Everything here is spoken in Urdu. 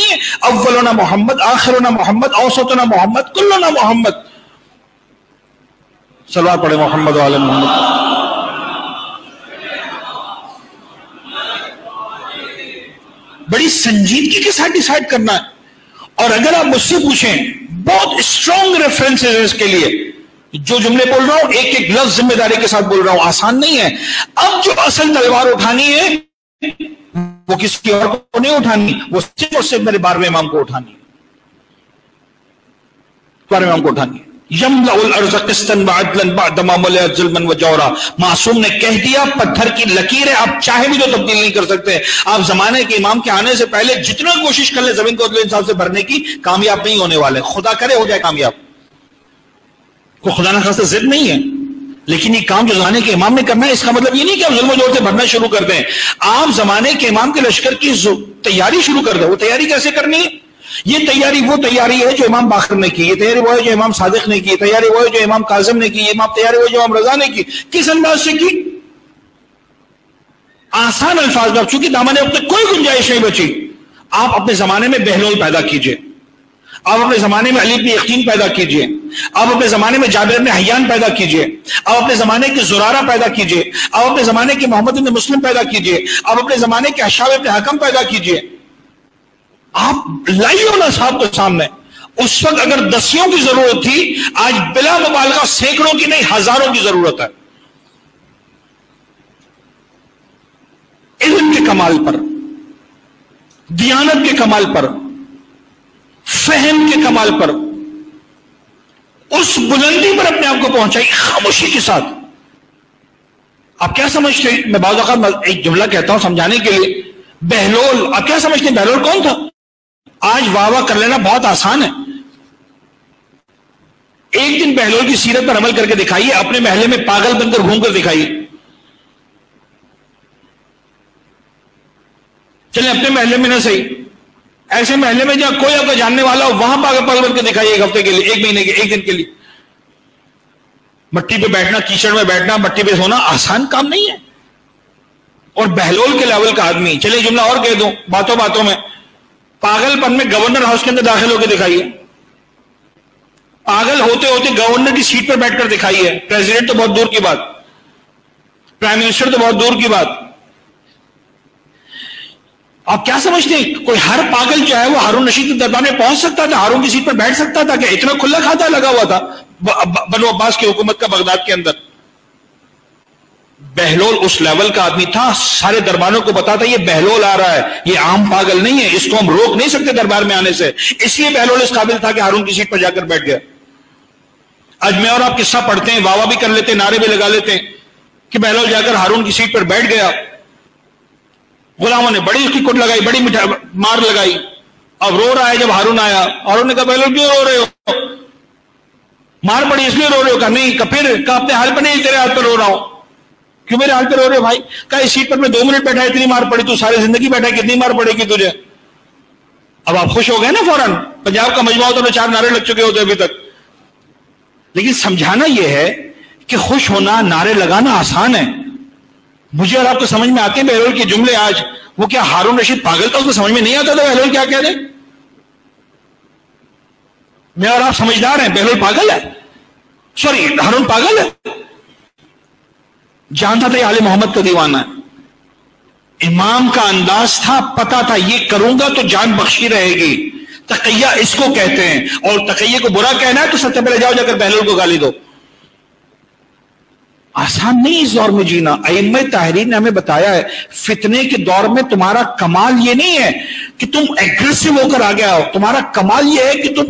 نہیں ہے اولنا محمد آخرنا محمد اوسطنا محمد کلنا محمد. صلوات پڑھے محمد وعلی محمد. بڑی سنجیدگی کے ساتھ ڈیسائیڈ کرنا ہے. اور اگر آپ مجھ سے پوچھیں بہت اسٹرانگ ریفرنس ہے اس کے لیے. جو جملے بول رہا ہوں ایک ایک لفظ ذمہ داری کے ساتھ بول رہا ہوں, آسان نہیں ہے. اب جو اصل تلوار اٹھانی ہے وہ کسی اور کو نہیں اٹھانی, وہ صرف اور صرف میرے 12ویں امام کو اٹھانی ہے. 12ویں امام کو اٹھانی ہے. یملأ الارض قسطا وعدلا بعدما ملئت ظلما وجورا. معصوم نے کہہ دیا, پتھر کی لکیر ہے, آپ چاہے بھی تو تبدیل نہیں کر سکتے. آپ زمانے کے امام کے آنے سے پہلے جتنا کوشش کر لیں زمین کو عدل انصاف سے بھرنے کی, کامیاب نہیں ہونے والے. خدا کرے ہو جائے کامیاب, کوئی خدا نہ خواستہ ضد نہیں ہے. لیکن یہ کام جو زمانے کے امام نے کرنا ہے, اس کا مطلب یہ نہیں کہ آپ ظلم و جور سے بھرنا شروع کر دیں. آپ زمانے کے امام کے لشکر کی تیاری شروع کر دیں. وہ تیاری کیسے کرنی ہے؟ یہ تیاری وہ تیاری ہے جو امام باقر نے کی, یہ تیاری وہ ہے جو امام صادق نے کی, تیاری وہ ہے جو امام کاظم نے کی, یہ تیاری وہ ہے جو امام رضا نے کی. کس انداز سے کی؟ آسان الفاظ میں. چونکہ دامن وقت کوئی گنجائش نہیں بچی. آپ اپنے زمانے میں بہلول پیدا کیجئے, آپ اپنے زمانے میں علی بن یقین پیدا کیجئے, آپ اپنے زمانے میں جابر بن حیان پیدا کیجئے, آپ اپنے زمانے کے زرارہ پیدا کیجئے, آپ اپنے زمانے کے محمد بن مسلم پیدا کیجئے, آپ اپنے زمانے کے حشاب بن حکم پیدا کیجئے. آپ لائیو نا صاحب کے سامنے. اس وقت اگر 10 کی ضرورت تھی, آج بلا مبالغہ سینکڑوں کی نہیں ہزاروں کی ضرورت ہے. علم کے کمال پر, دیانت کے کمال پر, فہم کے کمال پر, اس بلندی پر اپنے آپ کو پہنچائی خاموشی کے ساتھ. آپ کیا سمجھتے ہیں؟ میں بعض اوقات ایک جملہ کہتا ہوں سمجھانے کے لیے. بہلول, آپ کیا سمجھتے ہیں بہلول کون تھا؟ آج واہ واہ کر لینا بہت آسان ہے. ایک دن بہلول کی سیرت پر عمل کر کے دکھائیے, اپنے محلے میں پاگل بن کر گھوم کر دکھائیے. چلیں اپنے محلے میں نہ صحیح, ایسے محلے میں جہاں کوئی آپ کا جاننے والا ہو وہاں پاگل بن کے دکھائیے. ایک ہفتے کے لیے, ایک مہینے کے, ایک دن کے لیے. مٹی پہ بیٹھنا, کیچڑ میں بیٹھنا, مٹی پہ سونا آسان کام نہیں ہے. اور بہلول کے لیول کا آدمی. چلے جملہ اور کہہ دوں باتوں باتوں میں, پاگل پن میں گورنر ہاؤس کے اندر داخل ہو کے دکھائیے. پاگل ہوتے ہوتے گورنر کی سیٹ پر بیٹھ کر دکھائیے. پریزیڈنٹ تو بہت دور کی بات, پرائم منسٹر تو بہت دور کی بات. آپ کیا سمجھتے ہیں کوئی ہر پاگل جو ہے وہ ہارون رشید کے دربار میں پہنچ سکتا تھا, ہارون کی سیٹ پر بیٹھ سکتا تھا؟ کہ اتنا کھلا کھاتا لگا ہوا تھا بنو عباس کی حکومت کا بغداد کے اندر. بہلول اس لیول کا آدمی تھا, سارے درباروں کو بتاتا یہ بہلول آ رہا ہے, یہ عام پاگل نہیں ہے, اس کو ہم روک نہیں سکتے دربار میں آنے سے. اس لیے بہلول اس قابل تھا کہ ہارون کی سیٹ پر جا کر بیٹھ گیا. آج میں اور آپ قصہ پڑھتے ہیں, واہ بھی کر لیتے ہیں, نعرے بھی لگا لیتے ہیں کہ بہلول جا کر ہارون کی سیٹ پر بیٹھ گیا. غلاموں نے بڑی اس کی کٹ لگائی, بڑی مار لگائی. اب رو رہا ہے. جب ہارون آیا, ہارون نے کہا بہلول کیوں رو رہے ہو؟ مار پڑی اس لیے رو رہے ہو؟ کہا نہیں. پھر کہا اپنے حال پر نہیں, تیرے حال پر رو رہا ہوں. کیوں میرے حال پہ رو رہے ہو بھائی؟ کہا اس سیٹ پر میں 2 منٹ بیٹھا, اتنی مار پڑی, تو ساری زندگی بیٹھا, کتنی مار پڑے گی تجھے؟ اب آپ خوش ہو گئے نا فوراً. پنجاب کا مجمع ہوتا ہے 4 نعرے لگ چکے ہوتے ابھی تک. لیکن سمجھانا یہ ہے کہ خوش ہونا, نعرے لگانا آسان ہے. مجھے اور آپ کو سمجھ میں آتے ہیں بہلول کے جملے آج. وہ کیا ہارون رشید پاگل تھا, اس کو سمجھ میں نہیں آتا تھا بہلول کیا کہہ رہے؟ میں اور آپ سمجھدار ہیں, بہلول پاگل ہے, سوری ہارون پاگل ہے. جانتا تھا یہ آل محمد کا دیوانہ ہے. امام کا انداز تھا, پتا تھا یہ کروں گا تو جان بخشی رہے گی. تقیہ اس کو کہتے ہیں, اور تقیہ کو برا کہنا ہے تو سب سے پہلے جاؤ جا کر بہلول کو گالی دو. آسان نہیں اس دور میں جینا. ائمہ طاہرین نے ہمیں بتایا ہے فتنے کے دور میں تمہارا کمال یہ نہیں ہے کہ تم ایگریسو ہو کر آ گیا ہو, تمہارا کمال یہ ہے کہ تم